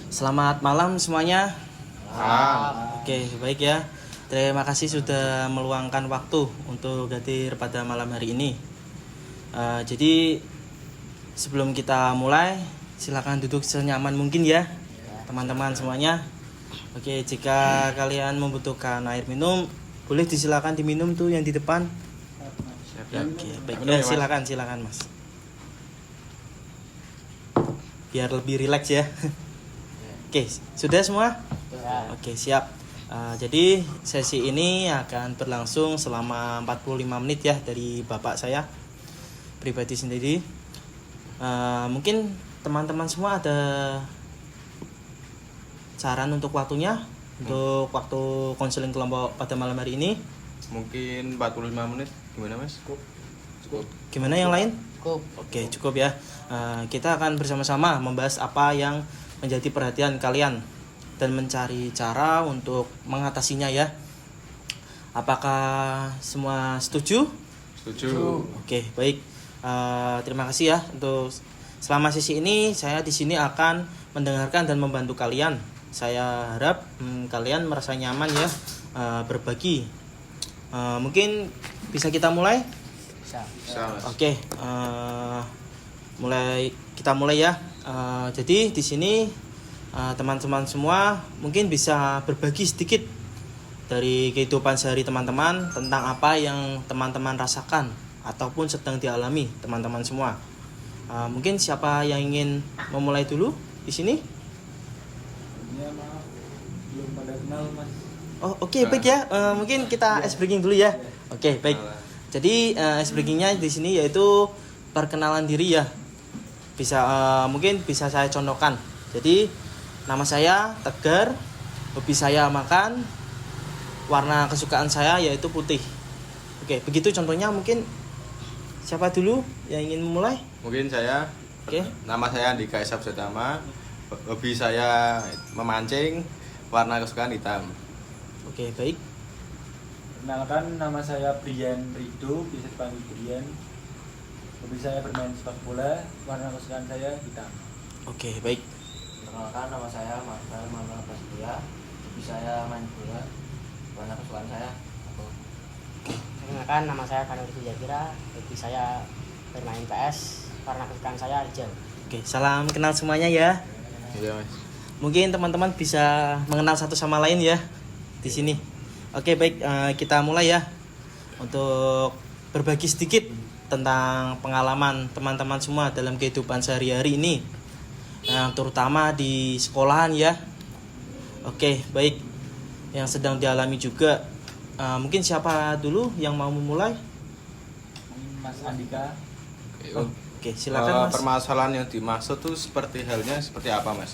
Selamat malam semuanya. Ah. Oke, baik ya. Terima kasih sudah meluangkan waktu untuk hadir pada malam hari ini. Jadi sebelum kita mulai, silakan duduk senyaman mungkin ya, teman-teman semuanya. Oke, jika kalian membutuhkan air minum, boleh disilakan diminum tuh yang di depan. Oke, baik ya, silakan Mas. Biar lebih rileks ya. Oke, sudah semua? Ya. Oke, siap. Jadi sesi ini akan berlangsung selama 45 menit ya dari bapak saya pribadi sendiri. Mungkin teman-teman semua ada saran untuk waktunya, untuk waktu konseling kelompok pada malam hari ini. Mungkin 45 menit. Gimana Mas? Cukup. Gimana yang lain? Cukup. Oke, cukup ya. Kita akan bersama-sama membahas apa yang menjadi perhatian kalian dan mencari cara untuk mengatasinya ya. Apakah semua setuju? Setuju. Oke, baik. Terima kasih ya untuk selama sesi ini saya di sini akan mendengarkan dan membantu kalian. Saya harap kalian merasa nyaman ya berbagi. Mungkin bisa kita mulai? Bisa. Mas. Oke, kita mulai ya. Jadi di sini teman-teman semua mungkin bisa berbagi sedikit dari kehidupan sehari teman-teman tentang apa yang teman-teman rasakan ataupun sedang dialami teman-teman semua. Mungkin siapa yang ingin memulai dulu di sini? Ya maaf, belum pada kenal Mas. Oh oke, baik ya. Mungkin kita ice breaking dulu ya. Oke, baik. Jadi ice breakingnya di sini yaitu perkenalan diri ya. Mungkin bisa saya contohkan. Jadi nama saya Tegar, hobi saya makan, warna kesukaan saya yaitu putih. Oke, begitu contohnya. Mungkin siapa dulu yang ingin memulai? Mungkin saya. Oke. Nama saya Andika Esa Pratama. Hobi saya memancing, warna kesukaan hitam. Oke, baik. Perkenalkan, nama saya Brian Rido, bisa dipanggil Brian. Hobi saya bermain sepak bola, warna kesukaan saya hitam. Oke, baik. Perkenalkan, nama saya Marcel Manuel Prasetya. Hobi saya main bola. Warna kesukaan saya abu. Perkenalkan, nama saya Kanur Sujatira. Hobi saya bermain PS. Warna kesukaan saya hijau. Oke, salam kenal semuanya ya. Iya Mas. Mungkin teman-teman bisa mengenal satu sama lain ya di sini. Oke, baik, kita mulai ya untuk berbagi sedikit tentang pengalaman teman-teman semua dalam kehidupan sehari-hari ini, terutama di sekolahan ya. Oke, baik, yang sedang dialami juga. Mungkin siapa dulu yang mau memulai? Mas Andika. Oke, silakan Mas. Permasalahan yang dimaksud tuh seperti seperti apa Mas?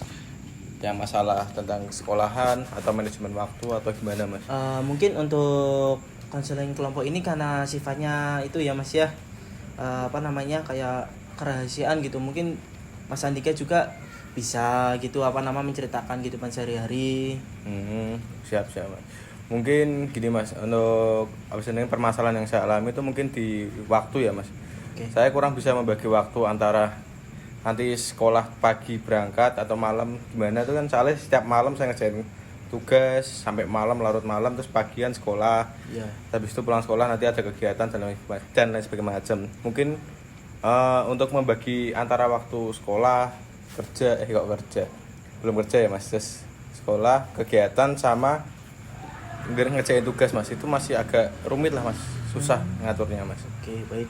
Yang masalah tentang sekolahan atau manajemen waktu atau gimana Mas? Mungkin untuk konseling kelompok ini karena sifatnya itu ya Mas ya, kayak kerahasiaan gitu. Mungkin Mas Andika juga bisa gitu menceritakan kehidupan sehari-hari. Siap Mas. Mungkin gini Mas, untuk permasalahan yang saya alami itu mungkin di waktu ya Mas. Oke. Saya kurang bisa membagi waktu antara nanti sekolah pagi berangkat atau malam gimana itu kan, soalnya setiap malam saya ngerjain tugas sampai malam, larut malam, terus pagian sekolah. Iya. Habis itu pulang sekolah nanti ada kegiatan dan lain sebagainya macam. Mungkin untuk membagi antara waktu sekolah, belum kerja ya Mas, terus sekolah, kegiatan sama ngerjain tugas Mas, itu masih agak rumit lah Mas, susah ngaturnya Mas. Oke, baik.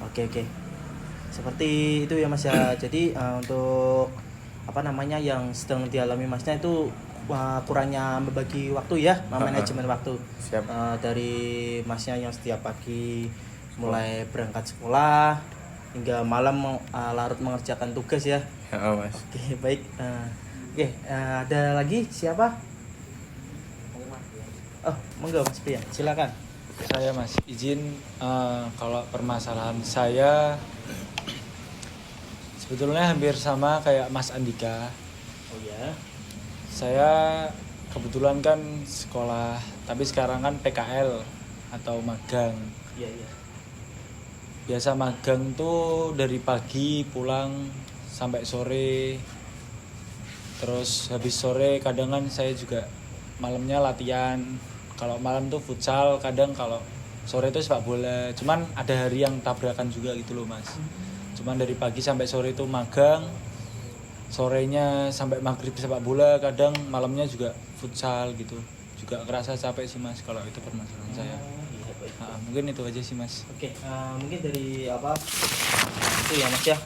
Oke. Seperti itu ya Mas ya. Jadi untuk yang sedang dialami Masnya itu kurangnya membagi waktu ya, manajemen waktu. Siap. Dari Masnya yang setiap pagi mulai berangkat sekolah hingga malam larut mengerjakan tugas ya. Ya Mas. Oke, baik. Ada lagi siapa? Oh, monggo Mas Brian, silakan. Saya Mas, izin kalau permasalahan saya sebetulnya hampir sama kayak Mas Andika. Oh ya. Saya kebetulan kan sekolah, tapi sekarang kan PKL atau magang. Iya. Biasa magang tuh dari pagi pulang sampai sore. Terus habis sore kadang kan saya juga malamnya latihan. Kalau malam tuh futsal, kadang kalau sore itu sepak bola. Cuman ada hari yang tabrakan juga gitu loh Mas. Cuman dari pagi sampai sore itu magang. Sorenya sampai maghrib sepak bola, kadang malamnya juga futsal gitu. Juga kerasa capek sih Mas kalau itu permasalahan saya. Mungkin itu aja sih Mas. Oke, mungkin dari apa itu ya Mas ya,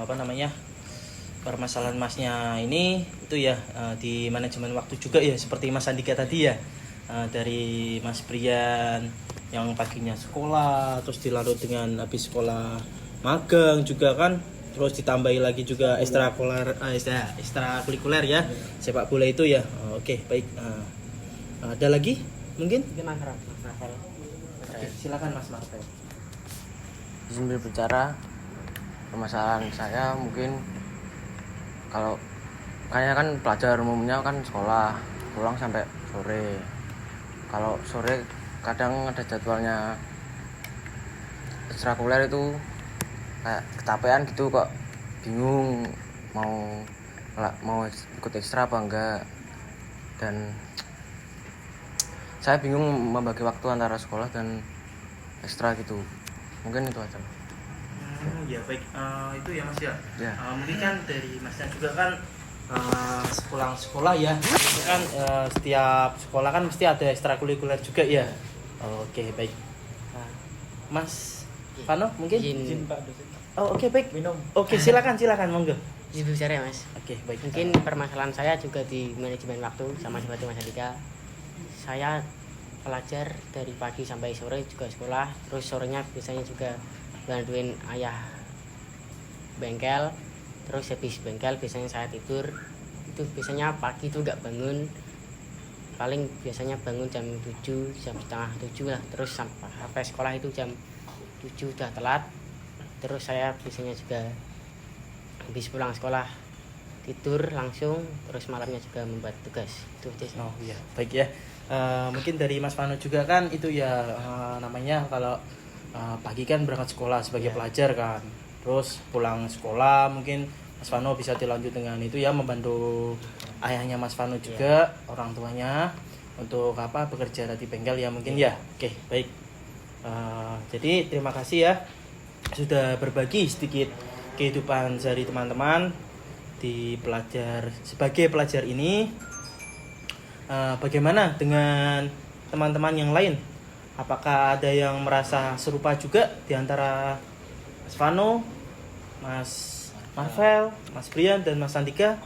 apa namanya, permasalahan Masnya ini itu ya di manajemen waktu juga ya, seperti Mas Andika tadi ya, dari Mas Brian yang paginya sekolah, terus dilarut dengan habis sekolah magang juga kan, terus ditambahi lagi juga ekstrakurikuler ya, sepak bola itu ya. Oke, baik. Ada lagi mungkin? Mungkin Mas Rafael. Oke, silakan Mas Marvel. Izin berbicara, permasalahan saya mungkin kalau kayaknya kan pelajar umumnya kan sekolah pulang sampai sore. Kalau sore kadang ada jadwalnya ekstrakurikuler itu kayak kecapean gitu, kok bingung mau ikut ekstra apa enggak, dan saya bingung membagi waktu antara sekolah dan ekstra gitu. Mungkin itu aja. Ya baik, itu ya Mas ya. Ya. Mungkin kan dari Masnya juga kan sepulang sekolah ya, itu kan setiap sekolah kan mesti ada ekstrakurikuler juga ya. Oke, baik. Mas Pano mungkin? Izin Pak dosen. Oh, oke, baik. Minum. Oke, silakan monggo. izin berbicara ya Mas. Oke, baik. Mungkin permasalahan saya juga di manajemen waktu sama seperti Mas Andika. Saya pelajar dari pagi sampai sore juga sekolah, terus sorenya biasanya juga bantuin ayah bengkel, terus habis bengkel biasanya saya tidur. Itu biasanya pagi itu nggak bangun, paling biasanya bangun jam 7, jam setengah 7 lah, terus sampai sekolah itu jam 7 udah telat. Terus saya biasanya juga habis pulang sekolah tidur langsung, terus malamnya juga membuat tugas. Itu aja sih. Oh iya, baik ya. Mungkin dari Mas Pano juga kan itu ya, namanya kalau pagi kan berangkat sekolah sebagai pelajar kan, terus pulang sekolah mungkin Mas Pano bisa dilanjut dengan itu ya, membantu ayahnya Mas Pano juga, orang tuanya untuk apa, bekerja di bengkel ya mungkin ya. Oke, baik. Jadi terima kasih ya sudah berbagi sedikit kehidupan dari teman-teman di sebagai pelajar ini. Bagaimana dengan teman-teman yang lain? Apakah ada yang merasa serupa juga di antara Mas Vano, Mas Marvel, Mas Brian, dan Mas Andika?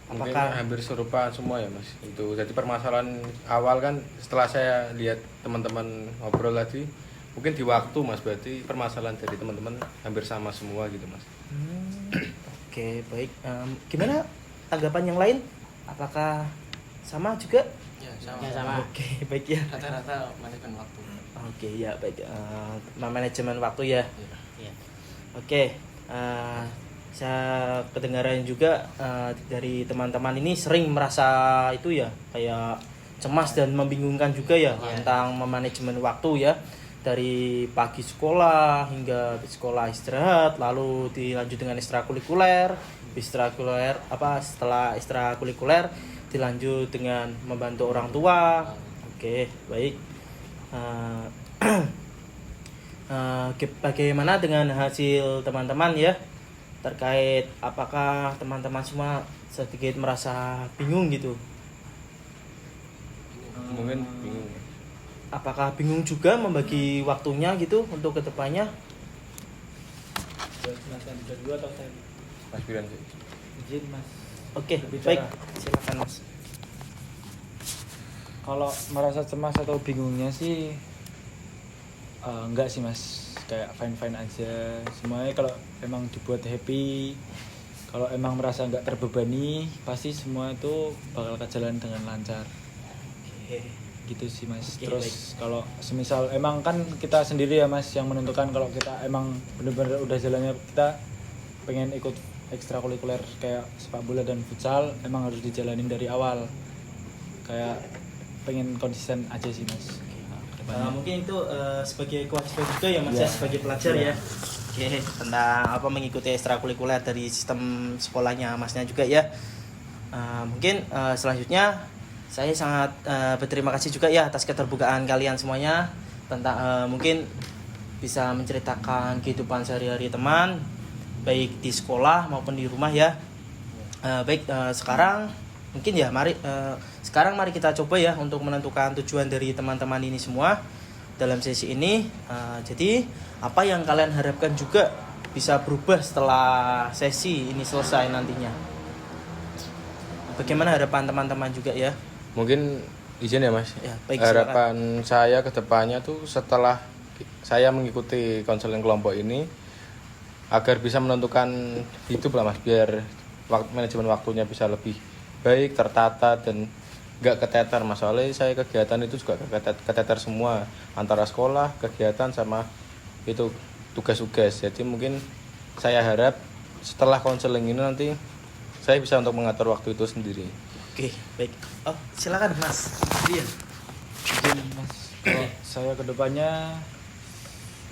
Mungkin Apakah hampir serupa semua ya Mas. Itu jadi permasalahan awal kan setelah saya lihat teman-teman ngobrol tadi, mungkin di waktu Mas, berarti permasalahan dari teman-teman hampir sama semua gitu Mas. Oke, baik. Gimana tanggapan yang lain? Apakah sama juga? Ya, Ya, sama. Oke, baik ya. Rata-rata manajemen waktu. Oke, ya baik. Manajemen waktu ya. Iya. Oke, saya kedengaran juga dari teman-teman ini sering merasa itu ya, kayak cemas dan membingungkan juga ya tentang memanajemen waktu ya, dari pagi sekolah hingga sekolah istirahat, lalu dilanjut dengan ekstrakurikuler, setelah ekstrakurikuler dilanjut dengan membantu orang tua. Oke, baik. Bagaimana dengan hasil teman-teman ya, terkait apakah teman-teman semua sedikit merasa bingung gitu? Mungkin bingung. Apakah bingung juga membagi waktunya gitu untuk kedepannya? Mas Andika dulu atau saya? Mas Biran sih. Izin Mas. Oke, Berbicara. baik. Silakan Mas. Kalau merasa cemas atau bingungnya sih enggak sih Mas, kayak fine aja semuanya. Kalau emang dibuat happy, kalau emang merasa nggak terbebani, pasti semua itu bakal jalan dengan lancar. Oke. Gitu sih Mas. Oke, Terus kalau semisal emang kan kita sendiri ya Mas yang menentukan, kalau kita emang bener-bener udah jalannya kita pengen ikut ekstrakurikuler kayak sepak bola dan futsal, emang harus dijalanin dari awal. Kayak pengen konsisten aja sih Mas. Mungkin itu sebagai kewajiban juga ya Mas ya, sebagai pelajar ya. Oke, tentang apa mengikuti ekstrakurikuler dari sistem sekolahnya Masnya juga ya. Mungkin selanjutnya saya sangat berterima kasih juga ya atas keterbukaan kalian semuanya tentang mungkin bisa menceritakan kehidupan sehari-hari teman baik di sekolah maupun di rumah ya. Sekarang mungkin ya sekarang mari kita coba ya untuk menentukan tujuan dari teman-teman ini semua dalam sesi ini. Jadi apa yang kalian harapkan juga bisa berubah setelah sesi ini selesai nantinya. Bagaimana harapan teman-teman juga ya? Mungkin izin ya Mas. Ya, baik, harapan saya ke depannya tuh setelah saya mengikuti konseling kelompok ini agar bisa menentukan hidup lah Mas, biar manajemen waktunya bisa lebih baik, tertata dan nggak keteter Mas. Soalnya saya kegiatan itu juga keteter semua antara sekolah, kegiatan sama itu tugas-tugas. Jadi mungkin saya harap setelah konseling ini nanti saya bisa untuk mengatur waktu itu sendiri. Oke, baik. Oh, silakan Mas. Iya. Mungkin Mas, kalau saya kedepannya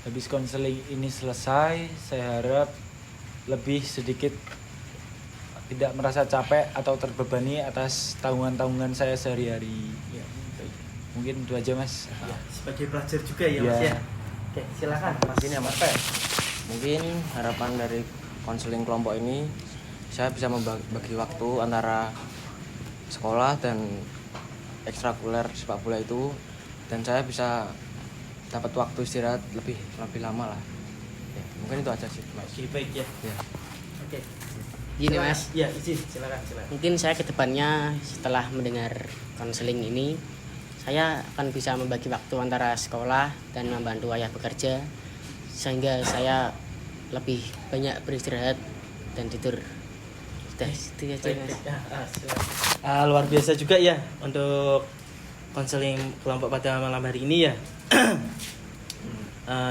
habis konseling ini selesai, saya harap lebih sedikit tidak merasa capek atau terbebani atas tanggungan-tanggungan saya sehari-hari. Ya, baik. Mungkin itu aja Mas. Ya, sebagai pelajar juga ya Mas ya. Oke, silakan Mas. Mungkin ya Mas. Mungkin harapan dari konseling kelompok ini saya bisa membagi waktu antara sekolah dan ekstrakurikuler sepak bola itu, dan saya bisa dapat waktu istirahat lebih lama lah. Ya, mungkin itu aja sih Mas. Oke, baik ya. Ya. Oke. Gini Mas, Ya, izin, silakan. mungkin saya ke depannya setelah mendengar konseling ini, saya akan bisa membagi waktu antara sekolah dan membantu ayah bekerja, sehingga saya lebih banyak beristirahat dan tidur. Sudah, itu aja Mas. Luar biasa juga ya untuk konseling kelompok pada malam hari ini ya.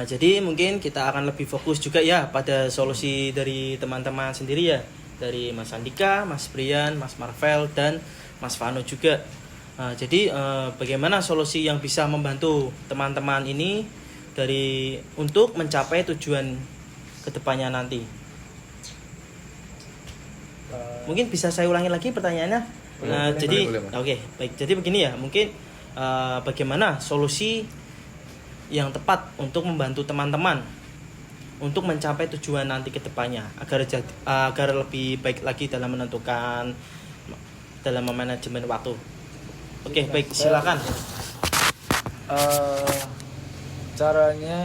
Jadi mungkin kita akan lebih fokus juga ya pada solusi dari teman-teman sendiri ya, dari Mas Andika, Mas Brian, Mas Marvel dan Mas Vano juga. Jadi bagaimana solusi yang bisa membantu teman-teman ini untuk mencapai tujuan kedepannya nanti. Mungkin bisa saya ulangi lagi pertanyaannya. Boleh. Oke, baik. Jadi begini ya, mungkin bagaimana solusi yang tepat untuk membantu teman-teman untuk mencapai tujuan nanti ke depannya agar lebih baik lagi dalam menentukan dalam manajemen waktu. Oke, baik, silakan. Caranya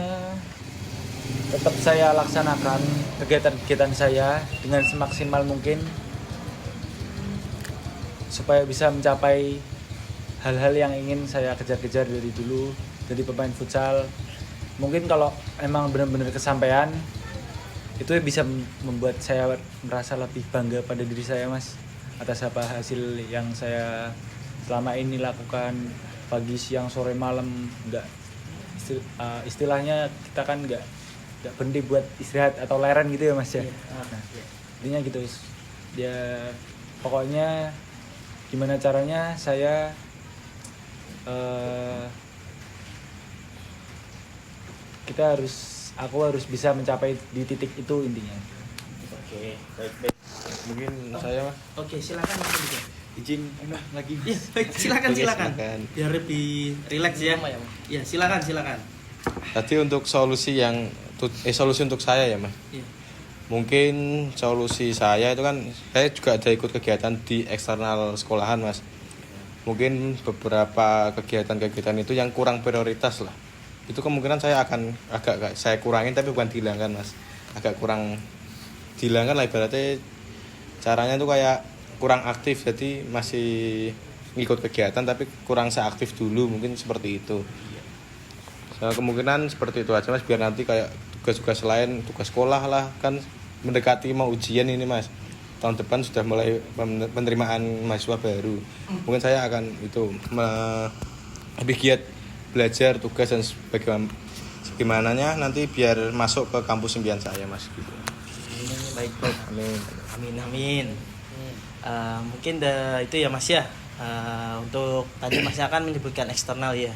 tetap saya laksanakan kegiatan-kegiatan saya dengan semaksimal mungkin supaya bisa mencapai hal-hal yang ingin saya kejar-kejar dari dulu, jadi pemain futsal. Mungkin kalau emang benar-benar kesampaian, itu bisa membuat saya merasa lebih bangga pada diri saya Mas, atas apa hasil yang saya selama ini lakukan, pagi, siang, sore, malam. Istilahnya kita kan nggak berhenti buat istirahat atau leren gitu ya Mas ya. Intinya gitu ya, pokoknya gimana caranya aku harus bisa mencapai di titik itu intinya. Oke, baik. Mungkin saya Mas. Oke, silakan Mas Andika. Izin lagi. Iya, baik, silakan. Silakan. Biar lebih rileks ya. Iya, silakan. Tadi untuk solusi untuk saya ya Mas. Iya. Mungkin solusi saya itu kan saya juga ada ikut kegiatan di eksternal sekolahan Mas. Mungkin beberapa kegiatan-kegiatan itu yang kurang prioritas lah. Itu kemungkinan saya akan saya kurangin, tapi bukan dihilangkan Mas. Agak kurang dihilangkan lah, ibaratnya caranya tuh kayak kurang aktif, jadi masih ngikut kegiatan tapi kurang seaktif dulu, mungkin seperti itu. Kemungkinan seperti itu aja Mas, biar nanti kayak tugas-tugas lain, tugas sekolah lah, kan mendekati mau ujian ini Mas. Tahun depan sudah mulai penerimaan mahasiswa baru. Mungkin saya akan lebih giat belajar tugas dan bagaimananya nanti biar masuk ke kampus impian saya Mas gitu. Baik. Amin. Mungkin itu ya Mas ya. Untuk tadi Masnya akan menyebutkan eksternal ya.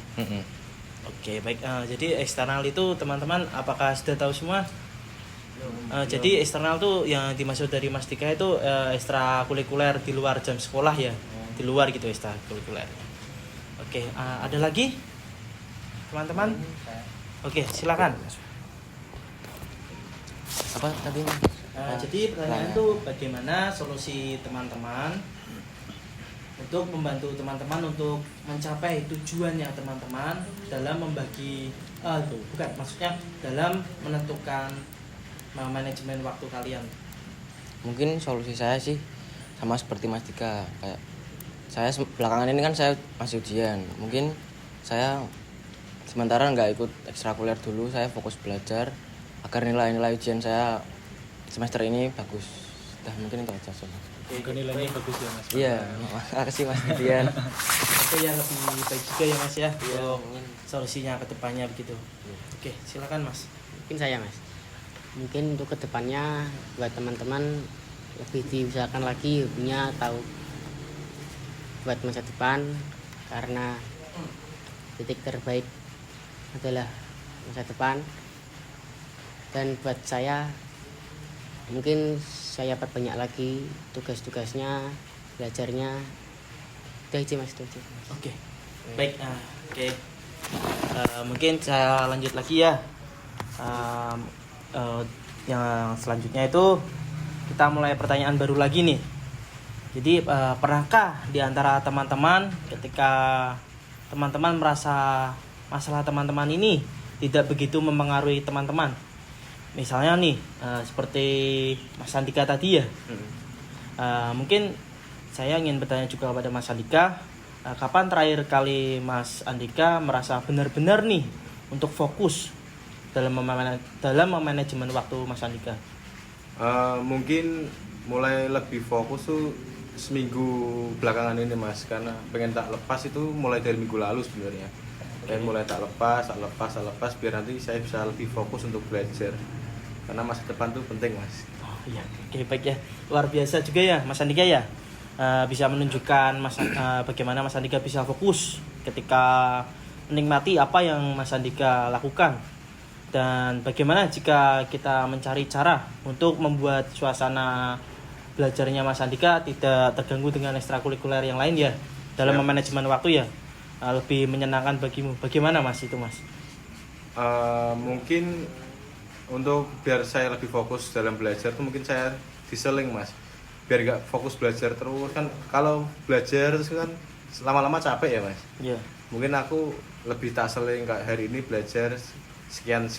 Oke, baik. Jadi eksternal itu teman-teman apakah sudah tahu semua? Jadi eksternal tuh yang dimaksud dari Mas Dika itu ekstrakurikuler di luar jam sekolah ya, di luar gitu ekstrakurikuler. Oke, ada lagi teman-teman? Oke, silakan. Apa tadi? Jadi pertanyaan itu bagaimana solusi teman-teman untuk membantu teman-teman untuk mencapai tujuannya teman-teman dalam membagi maksudnya dalam menentukan manajemen waktu kalian. Mungkin solusi saya sih sama seperti Mas Dika, kayak saya belakangan ini kan saya masih ujian. Mungkin saya sementara nggak ikut ekstrakurikuler dulu, saya fokus belajar agar nilai-nilai ujian saya semester ini bagus. Mungkin itu aja sih. Oke, nilainya bagus ya Mas. Iya, makasih Mas Dian. Itu yang lebih baik juga ya Mas ya. Untuk solusinya ke depannya begitu. Oke, silakan Mas. Mungkin saya Mas, mungkin untuk kedepannya buat teman-teman lebih diusahakan lagi punya tahu buat masa depan, karena titik terbaik adalah masa depan. Dan buat saya mungkin saya perbanyak lagi tugas-tugasnya, belajarnya. Itu aja Mas, itu aja. Oke. Baik, mungkin saya lanjut lagi ya. Yang selanjutnya itu kita mulai pertanyaan baru lagi nih. Jadi pernahkah di antara teman-teman ketika teman-teman merasa masalah teman-teman ini tidak begitu mempengaruhi teman-teman? Misalnya nih seperti Mas Andika tadi ya. Mungkin saya ingin bertanya juga kepada Mas Andika, kapan terakhir kali Mas Andika merasa benar-benar nih untuk fokus dalam memanajemen waktu Mas Andika? Mungkin mulai lebih fokus tuh seminggu belakangan ini Mas, karena pengen tak lepas itu mulai dari minggu lalu sebenarnya. Dan mulai tak lepas biar nanti saya bisa lebih fokus untuk belajar. Karena masa depan tuh penting Mas. Oh iya, oke baik ya. Luar biasa juga ya Mas Andika ya. Bisa menunjukkan bagaimana Mas Andika bisa fokus ketika menikmati apa yang Mas Andika lakukan. Dan bagaimana jika kita mencari cara untuk membuat suasana belajarnya Mas Andika tidak terganggu dengan ekstrakurikuler yang lain ya, dalam manajemen waktu ya, lebih menyenangkan bagimu. Bagaimana Mas itu Mas? Mungkin untuk biar saya lebih fokus dalam belajar tuh mungkin saya diseling Mas, biar gak fokus belajar terus kan. Kalau belajar terus kan lama-lama capek ya Mas. Iya. Mungkin aku lebih tak seling kayak hari ini belajar sekian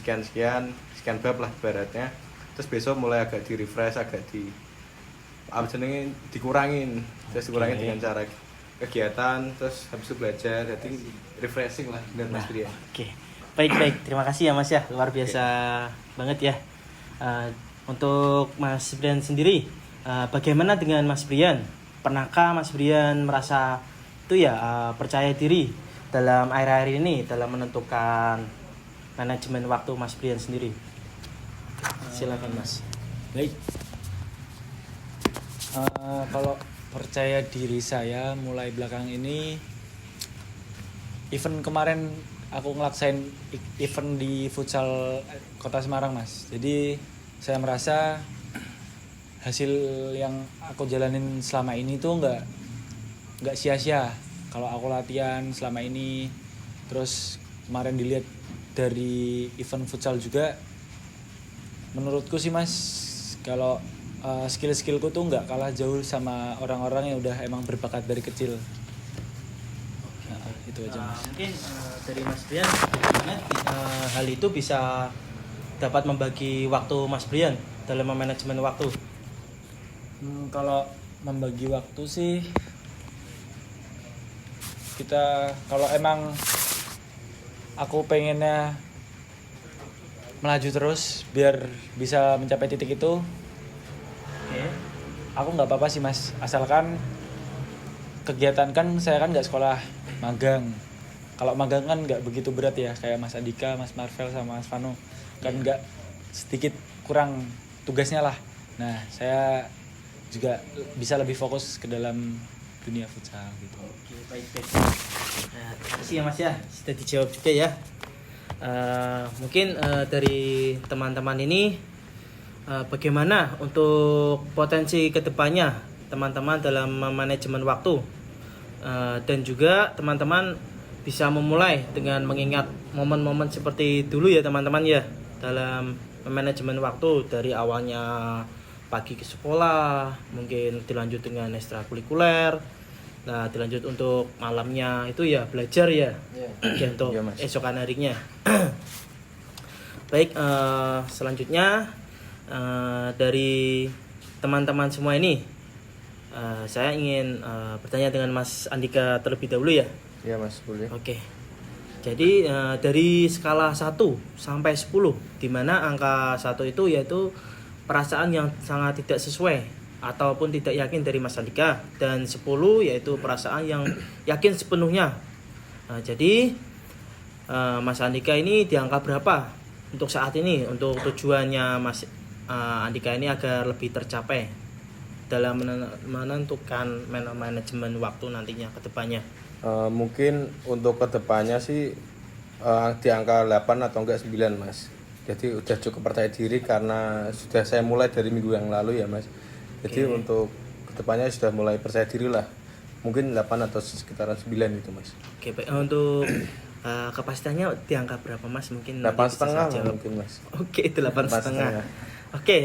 bab lah baratnya, terus besok mulai agak di refresh, agak dikurangin dengan cara kegiatan, terus habis itu belajar, jadi refreshing lah dengan Mas Brian. Oke. Baik, terima kasih ya Mas ya, luar biasa banget ya. Untuk Mas Brian sendiri, bagaimana dengan Mas Brian? Pernahkah Mas Brian merasa itu ya percaya diri dalam akhir-akhir ini dalam menentukan manajemen waktu Mas Brian sendiri? Silakan Mas. Baik. Kalau percaya diri saya mulai belakang ini, event kemarin aku ngelaksain event di futsal Kota Semarang Mas. Jadi saya merasa hasil yang aku jalanin selama ini tuh nggak sia-sia. Kalau aku latihan selama ini, terus kemarin dilihat dari event futsal juga, menurutku sih Mas, kalau skill-skillku tuh nggak kalah jauh sama orang-orang yang udah emang berbakat dari kecil. Itu aja Mas. Mungkin dari Mas Brian, bagaimana hal itu bisa dapat membagi waktu Mas Brian dalam manajemen waktu? Kalau membagi waktu sih, kalau emang aku pengennya melaju terus biar bisa mencapai titik itu, aku nggak apa-apa sih Mas, asalkan kegiatan kan saya kan nggak sekolah magang. Kalau magang kan nggak begitu berat ya, kayak Mas Andika, Mas Marvel sama Mas Vano kan nggak, sedikit kurang tugasnya lah. Nah saya juga bisa lebih fokus ke dalam dunia futsal gitu. Oke, baik. Nah, terima kasih ya Mas ya, sudah dijawab juga ya. Mungkin dari teman-teman ini bagaimana untuk potensi kedepannya teman-teman dalam manajemen waktu. Dan juga teman-teman bisa memulai dengan mengingat momen-momen seperti dulu ya teman-teman ya, dalam manajemen waktu dari awalnya pagi ke sekolah, mungkin dilanjut dengan ekstrakurikuler, nah dilanjut untuk malamnya itu ya belajar ya, ya untuk Iya, Mas. esokan harinya. Baik, selanjutnya dari teman-teman semua ini, saya ingin bertanya dengan Mas Andika terlebih dahulu ya. Iya Mas, boleh. Oke. Jadi dari skala 1 sampai 10, di mana angka 1 itu yaitu perasaan yang sangat tidak sesuai ataupun tidak yakin dari Mas Andika, dan 10 yaitu perasaan yang yakin sepenuhnya. Jadi Mas Andika ini di angka berapa untuk saat ini, untuk tujuannya Mas Andika ini agar lebih tercapai dalam menentukan manajemen waktu nantinya ke depannya? Mungkin untuk kedepannya sih di angka 8 atau enggak 9 Mas. Jadi udah cukup percaya diri karena sudah saya mulai dari minggu yang lalu ya Mas. Jadi untuk kedepannya sudah mulai percaya diri lah. Mungkin 8 atau sekitaran 9 itu Mas. Oke, baik. Untuk kapasitasnya di angka berapa Mas? Mungkin 8,5 bisa jawab. mungkin Mas. Oke, 8,5. 8,5. Oke,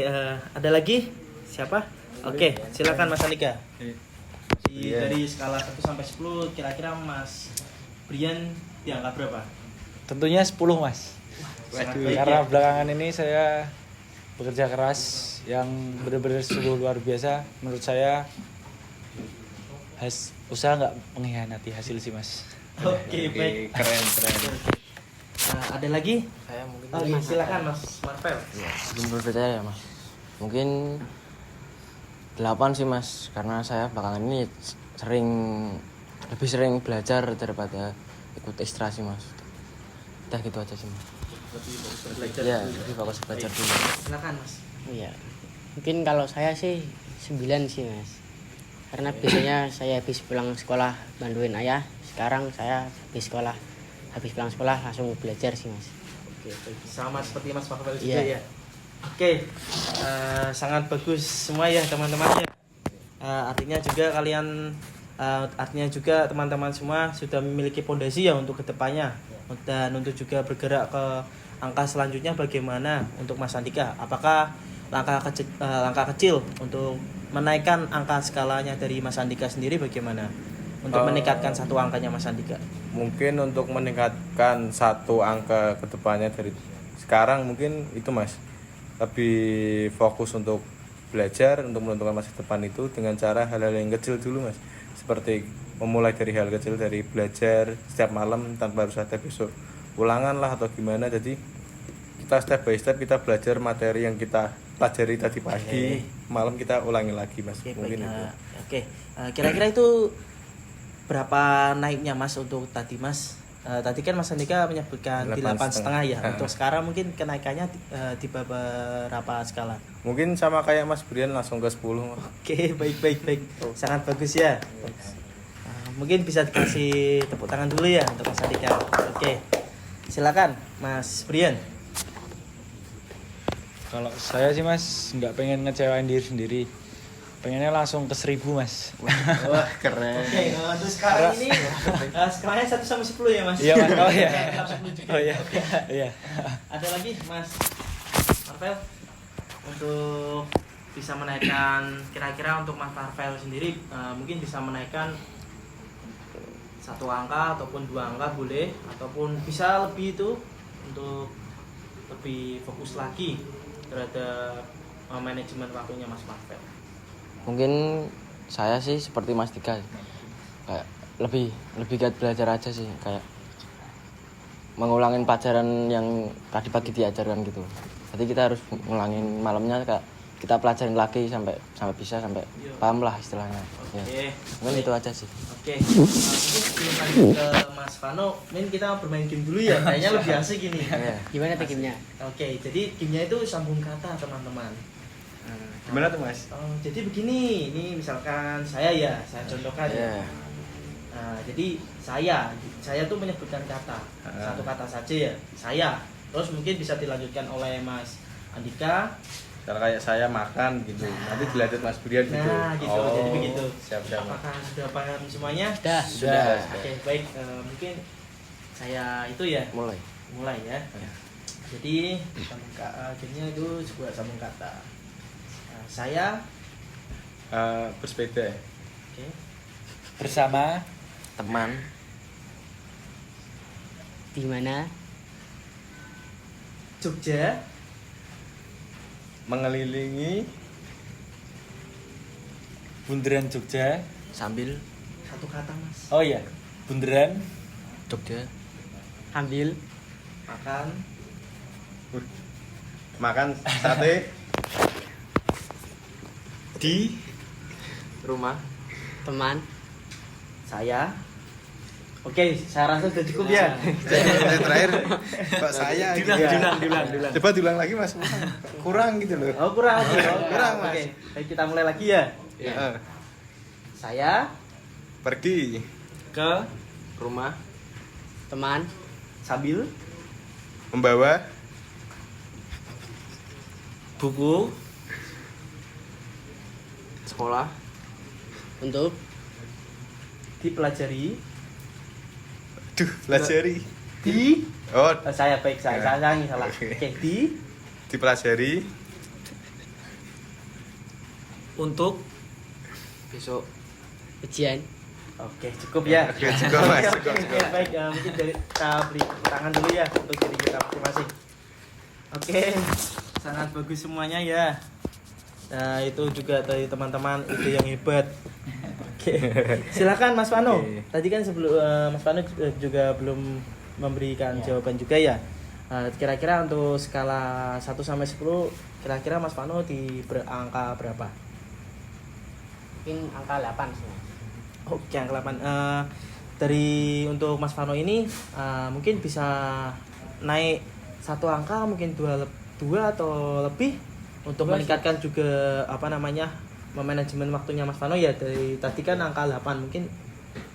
ada lagi? Siapa? Oke, silakan Mas Andika. Dari skala 1 sampai 10 kira-kira Mas Brian di angka berapa? Tentunya 10 Mas. Sangat baik Karena ya. belakangan ini saya bekerja keras yang benar-benar sungguh luar biasa. Menurut saya usaha nggak mengkhianati hasil sih Mas. Oke, baik. Keren. Ada lagi? Saya mungkin Oh, iya, silakan Mas Marvel. menurut saya ya Mas, mungkin 8 sih Mas, karena saya belakangan ini lebih sering belajar daripada ikut ekstra sih Mas. Udah gitu aja sih Mas. Belajar Ya, dulu. lebih fokus belajar dulu. Silakan Mas. Iya. Mungkin kalau saya sih 9 sih Mas. Karena biasanya saya habis pulang sekolah bantuin ayah. Sekarang saya habis pulang sekolah langsung belajar sih Mas. Oke, baik. Sama seperti Mas Marvel juga Iya. ya. Oke, sangat bagus semua ya teman-teman ya. Artinya juga teman-teman semua sudah memiliki fondasi ya untuk kedepannya, dan untuk juga bergerak ke angka selanjutnya bagaimana untuk Mas Andika. Apakah langkah kecil untuk menaikkan angka skalanya dari Mas Andika sendiri bagaimana? Untuk meningkatkan satu angkanya Mas Andika. Mungkin untuk meningkatkan satu angka kedepannya dari sekarang mungkin itu Mas. Lebih fokus untuk belajar untuk menentukan masa depan itu dengan cara hal-hal yang kecil dulu Mas. Seperti memulai dari hal kecil, dari belajar setiap malam tanpa harus ada besok ulangan lah atau gimana. Jadi kita step by step kita belajar materi yang kita pelajari tadi pagi, malam kita ulangi lagi Mas. Oke, Mungkin baik. itu. Kira-kira itu berapa naiknya Mas untuk tadi Mas? Tadi kan Mas Andika menyebutkan di 8,5 ya. Untuk sekarang mungkin kenaikannya di beberapa skala. Mungkin sama kayak Mas Brian langsung ke 10. Oke, baik. Sangat bagus ya. Mungkin bisa dikasih tepuk tangan dulu ya untuk Mas Andika. Oke. Silakan Mas Brian. Kalau saya sih Mas nggak pengen ngecewain diri sendiri. Pengennya langsung ke 1000 Mas. Wah, keren. Oke, untuk sekarang ini skalanya 1 sampai 10 ya Mas. Iya Mas. Oh iya. Tetap 10 juga. Oh iya. Oke. Iya. Ada lagi Mas Marvel untuk bisa menaikkan, kira-kira untuk Mas Marvel sendiri mungkin bisa menaikkan 1 angka ataupun 2 angka boleh, ataupun bisa lebih itu untuk lebih fokus lagi terhadap manajemen waktunya Mas Marvel. Mungkin saya sih seperti Mas Dika, kayak lebih giat belajar aja sih, kayak mengulangin pelajaran yang tadi pagi diajarkan gitu. Jadi kita harus ngulangin malamnya, kayak kita pelajarin lagi sampai bisa, sampai paham lah istilahnya. Oke. Ya. Mungkin itu aja sih. Oke. Mungkin sebelum lanjut ke Mas Vano, mungkin kita bermain game dulu ya. Kayaknya lebih asik ini. Iya. Gimana tuh gamenya? Oke, jadi gamenya itu sambung kata teman-teman. Gimana tuh Mas? Jadi begini, ini misalkan saya contohkan ya. Iya. Jadi saya tuh menyebutkan kata, satu kata saja ya, saya. Terus mungkin bisa dilanjutkan oleh Mas Andika, Kalau kayak saya makan gitu, nanti dilanjut Mas Brian gitu. Nah, gitu. Jadi begitu. Siap-siap. Mas. Apakah sudah paham semuanya? Sudah. Oke, baik. Mungkin saya itu ya mulai ya. Jadi sambung akhirnya itu sebuah sambung kata. Saya Bersepeda. oke. Bersama Teman. Di mana? Jogja. Mengelilingi Bundaran Jogja. Sambil Satu kata, Mas. Oh iya, Bundaran Jogja. Ambil makan sate di Rumah. teman. Saya. Oke, saya rasa sudah cukup ya. yang terakhir kok saya gitu. Diulang. Coba diulang lagi Mas. Kurang gitu loh. Oh, kurang lagi. Kurang, Mas. Oke, baik kita mulai lagi ya. Saya Pergi ke Rumah. Teman. sambil membawa buku Sekolah. Untuk dipelajari pelajari. di Saya saya salah. Oke. Oke, dipelajari untuk Besok. ujian. Oke, cukup ya. Oke, cukup, Mas. Oke, Cukup. oke, baik. Mungkin dari kita beri tangan dulu ya untuk diri kita masing-masing. Oke, sangat bagus semuanya ya. Nah, itu juga dari teman-teman itu yang hebat. Oke, silakan Mas Vano. Oke. Tadi kan sebelum Mas Vano juga belum memberikan jawaban juga ya. Kira-kira untuk skala 1 sampai 10, kira-kira Mas Vano di angka berapa? Mungkin angka 8 sih, Mas. Oke, angka 8. Dari untuk Mas Vano ini mungkin bisa naik satu angka, mungkin dua atau lebih untuk meningkatkan juga manajemen waktunya Mas Vano ya. Dari tadi kan angka 8, mungkin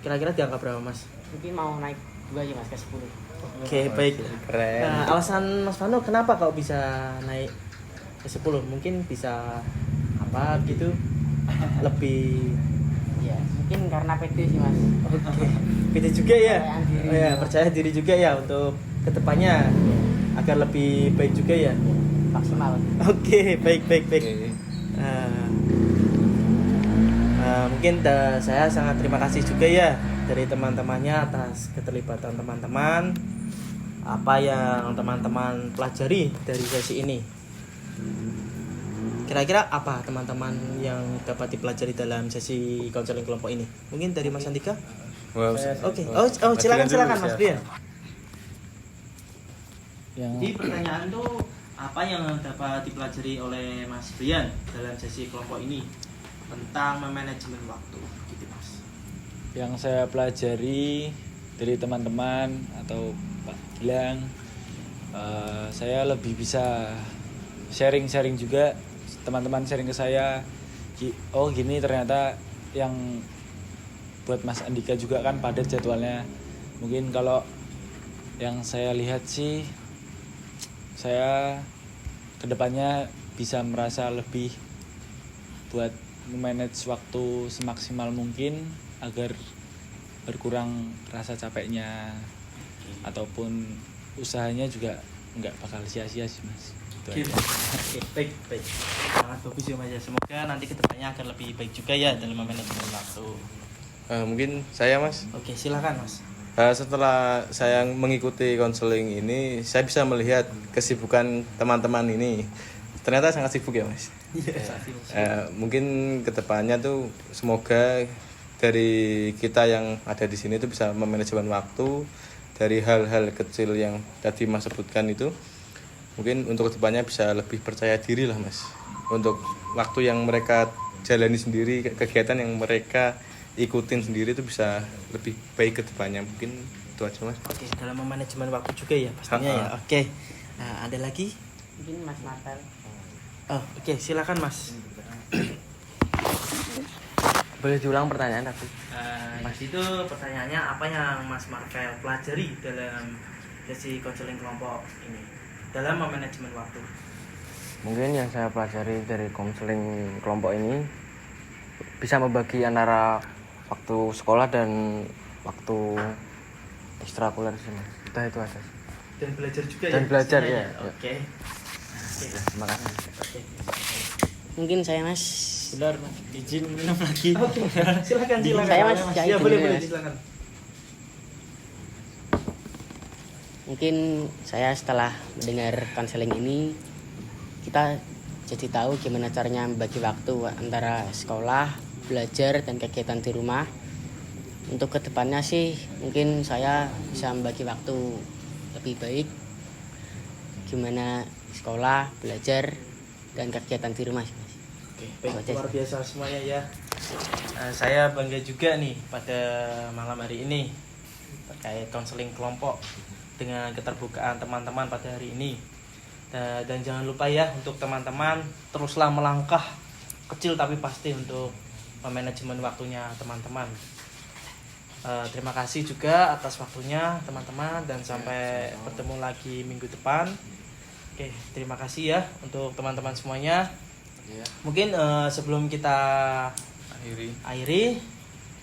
kira-kira di angka berapa Mas? Mungkin mau naik 2 aja Mas ke 10. Oke, baik. keren. Nah, alasan Mas Vano kenapa kau bisa naik ke 10? Mungkin bisa apa gitu? Lebih Iya, mungkin karena pede sih Mas. oke. Pede juga ya. Percayaan diri. Oh ya, percaya diri juga ya untuk kedepannya agar lebih baik juga ya. Maksimal. Oke, baik. Oke. Mungkin saya sangat terima kasih juga ya dari teman-temannya atas keterlibatan teman-teman, apa yang teman-teman pelajari dari sesi ini. Kira-kira apa teman-teman yang dapat dipelajari dalam sesi konseling kelompok ini? Mungkin dari Mas Andika? Wow. Oke. Mas Silakan Brian dulu, Mas siap. Brian. yang Jadi pertanyaan tuh apa yang dapat dipelajari oleh Mas Brian dalam sesi kelompok ini tentang manajemen waktu, gitu Mas. yang saya pelajari dari teman-teman atau Pak Gilang, saya lebih bisa sharing juga, teman-teman sharing ke saya, oh gini ternyata yang buat Mas Andika juga kan padat jadwalnya. Mungkin kalau yang saya lihat sih, saya kedepannya bisa merasa lebih buat memanage waktu semaksimal mungkin agar berkurang rasa capeknya, ataupun usahanya juga nggak bakal sia-sia sih Mas. Itu aja. Oke, baik. Sangat bagus ya Mas ya. Semoga nanti kedepannya akan lebih baik juga ya dalam manajemen waktu. Mungkin saya Mas. Oke, silakan Mas. Setelah saya mengikuti konseling ini, saya bisa melihat kesibukan teman-teman ini. Ternyata sangat sibuk ya Mas. Mungkin kedepannya tuh semoga dari kita yang ada di sini tuh bisa memanajemen waktu dari hal-hal kecil yang tadi Mas sebutkan itu. Mungkin untuk kedepannya bisa lebih percaya diri lah Mas. Untuk waktu yang mereka jalani sendiri, kegiatan yang mereka ikutin sendiri itu bisa lebih baik ke depannya. Mungkin itu aja Mas. Oke, dalam manajemen waktu juga ya pastinya ya. Oke. Nah, ada lagi? Mungkin Mas Marvel. Oh, oke, silakan Mas. Boleh diulang pertanyaan tapi. Mas itu pertanyaannya apa yang Mas Marvel pelajari dalam sesi konseling kelompok ini dalam manajemen waktu? Mungkin yang saya pelajari dari konseling kelompok ini bisa membagi antara waktu sekolah dan waktu ekstrakurikuler sih mas. Kita itu aja. Dan belajar juga Dan belajar, istilahnya. ya. Oke. Terima kasih. Mungkin saya mas. Benar, Mas. Izin minum lagi. Oke. Silakan. Saya, Mas, Ya ya, boleh izin, boleh Mas. silakan. Mungkin saya setelah mendengar konseling ini kita jadi tahu gimana caranya membagi waktu antara sekolah, belajar dan kegiatan di rumah. Untuk kedepannya sih mungkin saya bisa membagi waktu lebih baik gimana sekolah, belajar dan kegiatan di rumah sih, Mas. Oke, baik, Oke. luar biasa semuanya ya. Saya bangga juga nih pada malam hari ini terkait konseling kelompok dengan keterbukaan teman-teman pada hari ini. Dan jangan lupa ya untuk teman-teman teruslah melangkah kecil tapi pasti untuk memanajemen waktunya teman-teman. Terima kasih juga atas waktunya teman-teman dan sampai bertemu lagi minggu depan. Oke, terima kasih ya untuk teman-teman semuanya. Mungkin sebelum kita akhiri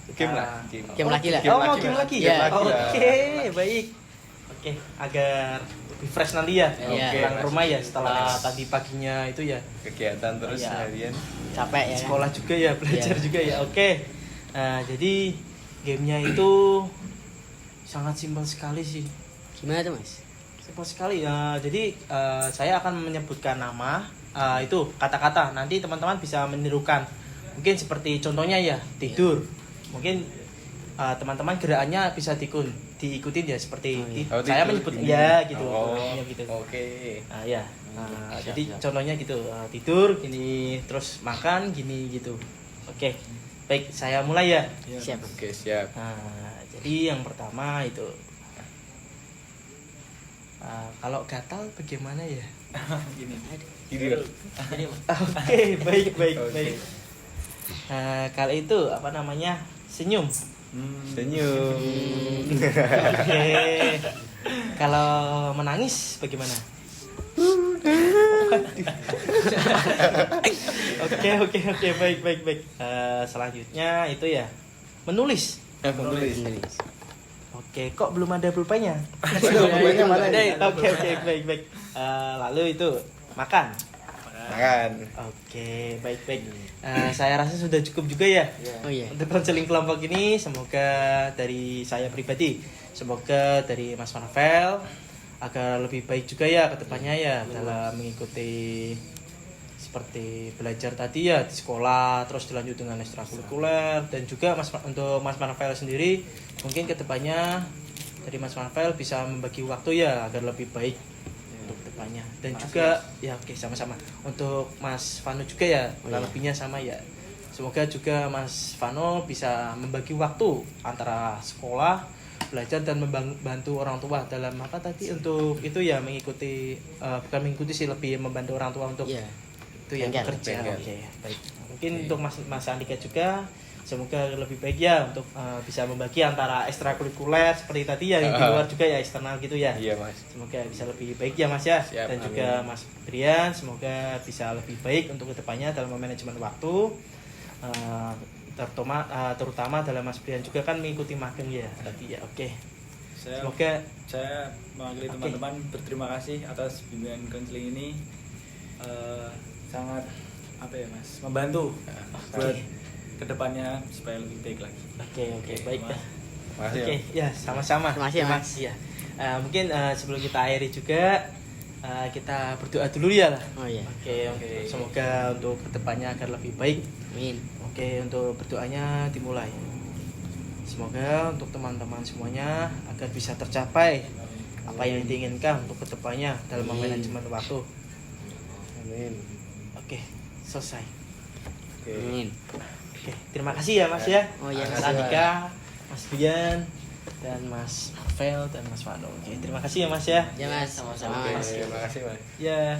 Game kita- lah, game. Game lagi lah. Oh, Game game lagi, lagi. Mas. Ya. Game lagi lah. Oke, baik. Oke, agar lebih fresh nanti ya. Iya. Pulang Mas. rumah ya setelah Fresh. tadi paginya itu ya. Kegiatan terus Iya. harian. Capek ya. Kan? Sekolah juga ya, belajar Iya. juga ya. Oke. Nah, jadi gamenya itu sangat simpel sekali sih. Gimana tuh mas? Simpel sekali. Jadi saya akan menyebutkan nama itu kata-kata. Nanti teman-teman bisa menirukan. Mungkin seperti contohnya ya tidur. Mungkin teman-teman gerakannya bisa diikutin ya seperti Oh, saya tidur, menyebut gini. ya gitu. Oh, Gerakannya gitu. oke. Ya. Jadi contohnya gitu tidur gini terus makan gini gitu. Oke. Baik, saya mulai ya. Siap. Oke, siap. Jadi yang pertama itu kalau gatal bagaimana ya? Gini. Gini. Oke, baik. Oke. Kalau itu apa namanya? Senyum. Senyum. Oke. Kalau menangis bagaimana? Oke, baik. Selanjutnya itu ya menulis. Menulis. Oke, kok belum ada pulpennya? Pulpennya mana nih? Oke, baik. Lalu itu makan. Makan. Oke, baik. Saya rasa sudah cukup juga ya. Oh iya. Untuk konseling kelompok ini, semoga dari saya pribadi, semoga dari Mas Marvel agar lebih baik juga ya ke depannya ya dalam mengikuti seperti belajar tadi ya di sekolah, terus dilanjut dengan ekstrakurikuler dan juga untuk Mas Marvel sendiri mungkin ke depannya dari Mas Marvel bisa membagi waktu ya agar lebih baik untuk depannya dan juga ya oke sama-sama untuk Mas Vano juga ya kurang lebihnya sama ya. Semoga juga Mas Vano bisa membagi waktu antara sekolah, belajar dan membantu orang tua dalam apa tadi untuk itu ya mengikuti bukan mengikuti sih lebih membantu orang tua untuk Iya. itu ya Bengkel. bekerja. Bengkel. Oke, baik. Mungkin untuk Mas Andika juga semoga lebih baik ya untuk bisa membagi antara ekstrakurikuler seperti tadi ya yang di luar juga ya eksternal gitu ya. Iya, Mas. Semoga bisa lebih baik ya Mas ya. Siap, Dan amin. juga Mas Brian semoga bisa lebih baik untuk kedepannya dalam manajemen waktu. Terutama dalam Mas Brian juga kan mengikuti magang ya tadi ya. Oke. Semoga Saya mewakili Oke. teman-teman berterima kasih atas bimbingan konseling ini. Sangat apa ya mas, membantu buat kedepannya supaya lebih baik lagi. oke baik dah. Makasih. Oke, ya sama-sama. Terima kasih, Mas. Ya. Mungkin sebelum kita akhiri juga kita berdoa dulu ya lah. Oh iya. Oke. Semoga untuk kedepannya agar lebih baik. Amin. Oke, untuk berdoanya dimulai. Semoga untuk teman-teman semuanya agar bisa tercapai apa yang diinginkan untuk kedepannya dalam Amin. manajemen waktu. Amin. Oke, selesai. Oke. Amin. Oke, terima kasih ya Mas ya. Oh iya, Mas Mas. Andika, Mas Bian, dan Mas Marvel dan Mas Vano. Oke, terima kasih ya Mas ya. Ya mas, sama-sama Oke, mas. terima kasih, Mas. Ya.